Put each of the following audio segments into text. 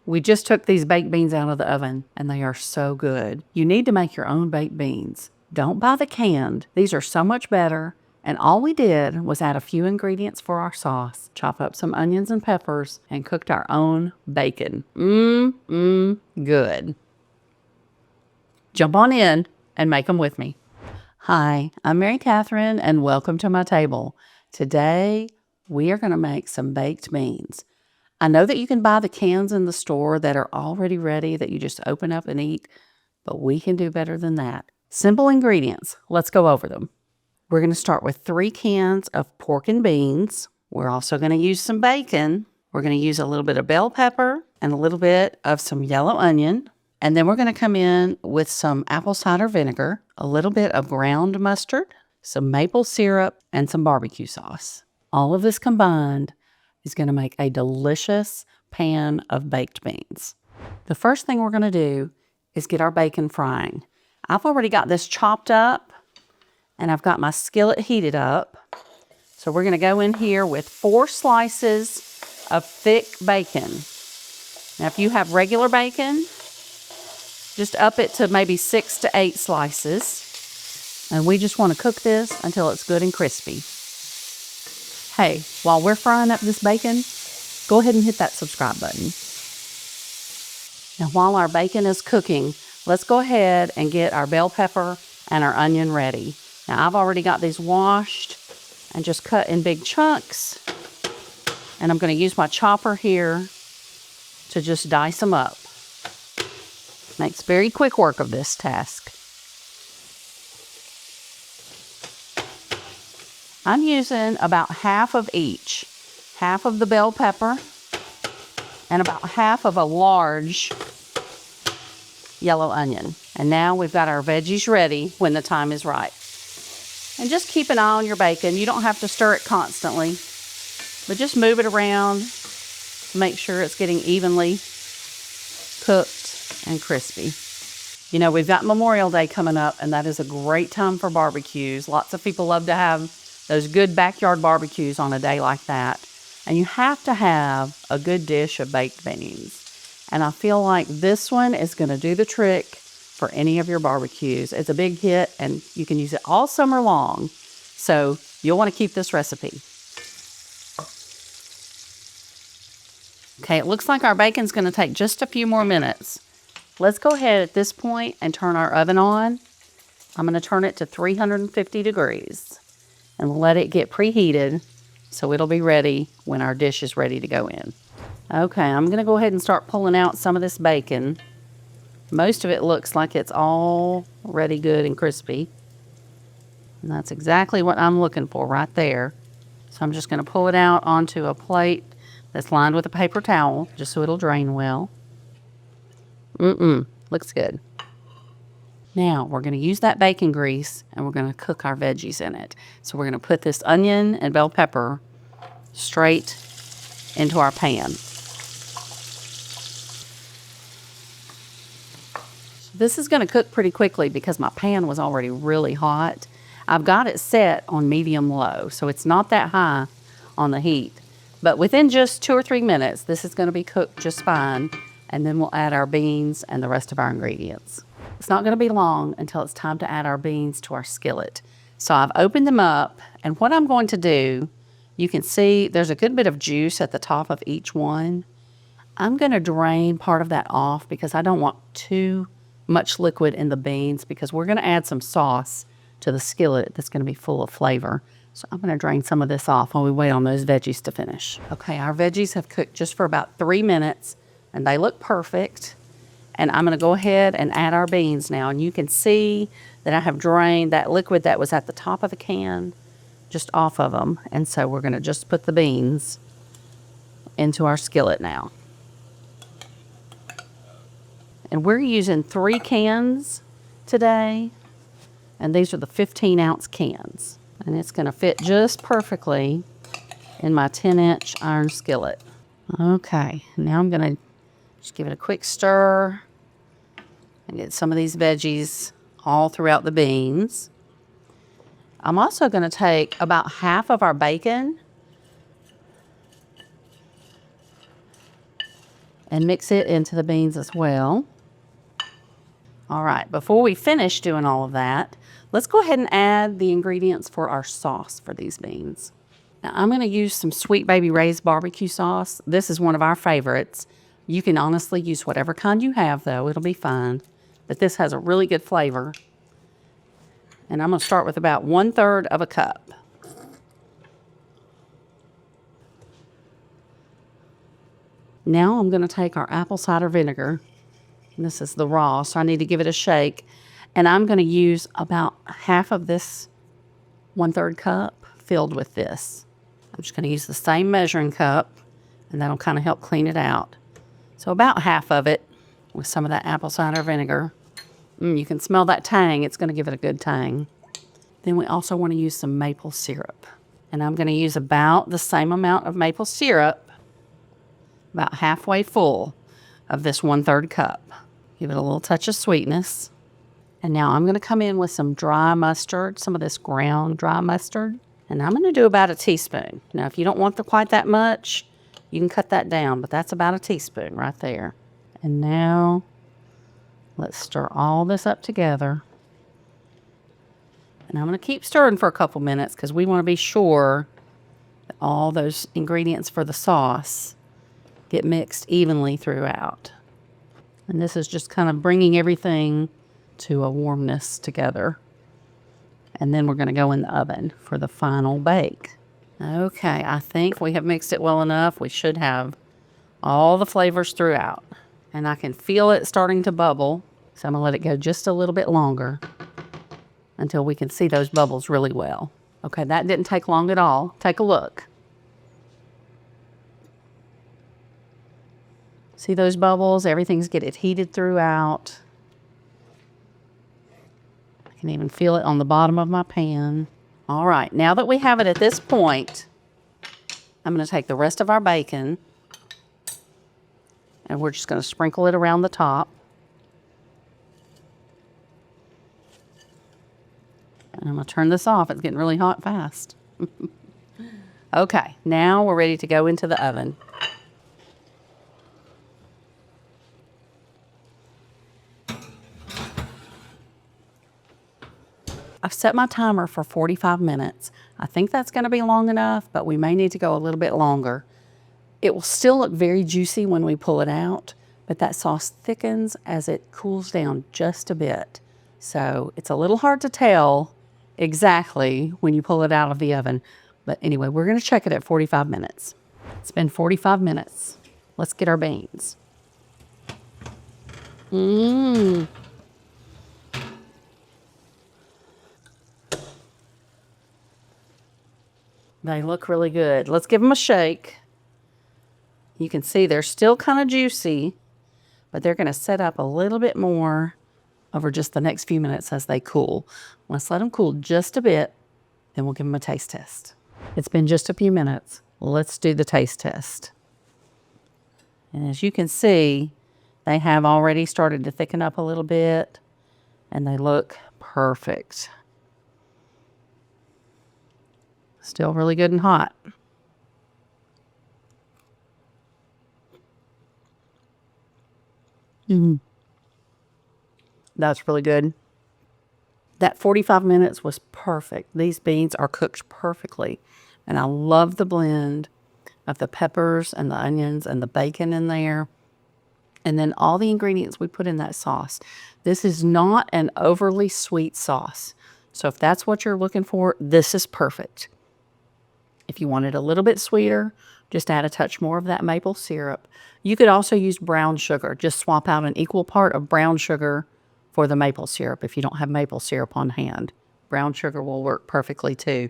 We just took these baked beans out of the oven, and they are so good. You need to make your own baked beans. Don't buy the canned. These are so much better. And all we did was add a few ingredients for our sauce, chop up some onions and peppers, and cooked our own bacon. Good. Jump on in and make them with me. Hi, I'm Mary Catherine, and welcome to my table. Today, we are going to make some baked beans. I know that you can buy the cans in the store that are already ready that you just open up and eat, but we can do better than that. Simple ingredients. Let's go over them. We're going to start with 3 cans of pork and beans. We're also going to use some bacon. We're going to use a little bit of bell pepper and a little bit of some yellow onion. And then we're going to come in with some apple cider vinegar, a little bit of ground mustard, some maple syrup, and some barbecue sauce. All of this combined is going to make a delicious pan of baked beans. The first thing we're going to do is get our bacon frying. I've already got this chopped up, and I've got my skillet heated up. So we're going to go in here with 4 slices of thick bacon. Now, if you have regular bacon, just up it to maybe 6 to 8 slices. And we just want to cook this until it's good and crispy. Hey, while we're frying up this bacon, go ahead and hit that subscribe button. Now, while our bacon is cooking, let's go ahead and get our bell pepper and our onion ready. Now, I've already got these washed and just cut in big chunks. And I'm going to use my chopper here to just dice them up. Makes very quick work of this task. I'm using about half of each. Half of the bell pepper and about half of a large yellow onion. And now we've got our veggies ready when the time is right. And just keep an eye on your bacon. You don't have to stir it constantly, but just move it around to make sure it's getting evenly cooked and crispy. You know, we've got Memorial Day coming up, and that is a great time for barbecues. Lots of people love to have those good backyard barbecues on a day like that. And you have to have a good dish of baked beans. And I feel like this one is going to do the trick for any of your barbecues. It's a big hit, and you can use it all summer long. So you'll want to keep this recipe. Okay, it looks like our bacon's going to take just a few more minutes. Let's go ahead at this point and turn our oven on. I'm going to turn it to 350 degrees and let it get preheated so it'll be ready when our dish is ready to go in. Okay, I'm going to go ahead and start pulling out some of this bacon. Most of it looks like it's already good and crispy. And that's exactly what I'm looking for right there. So I'm just going to pull it out onto a plate that's lined with a paper towel, just so it'll drain well. Looks good. Now we're going to use that bacon grease and we're going to cook our veggies in it. So we're going to put this onion and bell pepper straight into our pan. This is going to cook pretty quickly because my pan was already really hot. I've got it set on medium-low, so it's not that high on the heat. But within just 2 or 3 minutes, this is going to be cooked just fine, and then we'll add our beans and the rest of our ingredients. It's not going to be long until it's time to add our beans to our skillet. So I've opened them up, and what I'm going to do, you can see there's a good bit of juice at the top of each one. I'm going to drain part of that off because I don't want too much liquid in the beans because we're going to add some sauce to the skillet that's going to be full of flavor. So I'm going to drain some of this off while we wait on those veggies to finish. Okay, our veggies have cooked just for about 3 minutes and they look perfect. And I'm going to go ahead and add our beans now. And you can see that I have drained that liquid that was at the top of the can just off of them. And so we're going to just put the beans into our skillet now. And we're using 3 cans today, and these are the 15-ounce cans. And it's going to fit just perfectly in my 10-inch iron skillet. Okay, now I'm going to just give it a quick stir and get some of these veggies all throughout the beans. I'm also going to take about half of our bacon and mix it into the beans as well. All right, before we finish doing all of that, let's go ahead and add the ingredients for our sauce for these beans. Now, I'm going to use some Sweet Baby Ray's barbecue sauce. This is one of our favorites. You can honestly use whatever kind you have, though. It'll be fine. But this has a really good flavor. And I'm going to start with about 1/3 of a cup. Now I'm going to take our apple cider vinegar. This is the raw, so I need to give it a shake. And I'm going to use about half of this 1/3 cup filled with this. I'm just going to use the same measuring cup, and that'll kind of help clean it out. So about half of it with some of that apple cider vinegar. You can smell that tang. It's going to give it a good tang. Then we also want to use some maple syrup. And I'm going to use about the same amount of maple syrup, about halfway full of this 1/3 cup. Give it a little touch of sweetness. And now I'm going to come in with some dry mustard, some of this ground dry mustard. And I'm going to do about a teaspoon. Now, if you don't want quite that much, you can cut that down, but that's about a teaspoon right there. And now, let's stir all this up together. And I'm going to keep stirring for a couple minutes because we want to be sure that all those ingredients for the sauce get mixed evenly throughout. And this is just kind of bringing everything to a warmness together. And then we're going to go in the oven for the final bake. Okay, I think we have mixed it well enough. We should have all the flavors throughout. And I can feel it starting to bubble. So I'm going to let it go just a little bit longer until we can see those bubbles really well. Okay, that didn't take long at all. Take a look. See those bubbles? Everything's getting heated throughout. I can even feel it on the bottom of my pan. All right, now that we have it at this point, I'm going to take the rest of our bacon and we're just going to sprinkle it around the top. And I'm going to turn this off. It's getting really hot fast. Okay, now we're ready to go into the oven. I've set my timer for 45 minutes. I think that's going to be long enough, but we may need to go a little bit longer. It will still look very juicy when we pull it out, but that sauce thickens as it cools down just a bit. So it's a little hard to tell exactly when you pull it out of the oven. But anyway, we're going to check it at 45 minutes. It's been 45 minutes. Let's get our beans. They look really good. Let's give them a shake. You can see they're still kind of juicy, but they're going to set up a little bit more over just the next few minutes as they cool. Let's let them cool just a bit, then we'll give them a taste test. It's been just a few minutes. Let's do the taste test. And as you can see, they have already started to thicken up a little bit, and they look perfect. Still really good and hot. That's really good. That 45 minutes was perfect. These beans are cooked perfectly. And I love the blend of the peppers and the onions and the bacon in there. And then all the ingredients we put in that sauce. This is not an overly sweet sauce. So if that's what you're looking for, this is perfect. If you want it a little bit sweeter, just add a touch more of that maple syrup. You could also use brown sugar. Just swap out an equal part of brown sugar for the maple syrup if you don't have maple syrup on hand. Brown sugar will work perfectly too.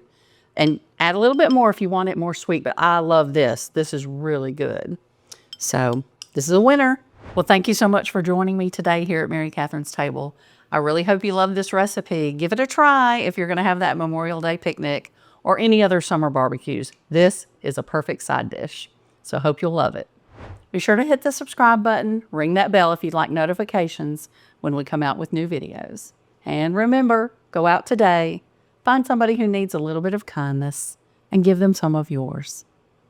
And add a little bit more if you want it more sweet, but I love this. This is really good. So this is a winner. Well, thank you so much for joining me today here at Mary Catherine's Table. I really hope you love this recipe. Give it a try if you're going to have that Memorial Day picnic or any other summer barbecues. This is a perfect side dish. So I hope you'll love it. Be sure to hit the subscribe button, ring that bell if you'd like notifications when we come out with new videos. And remember, go out today, find somebody who needs a little bit of kindness, and give them some of yours.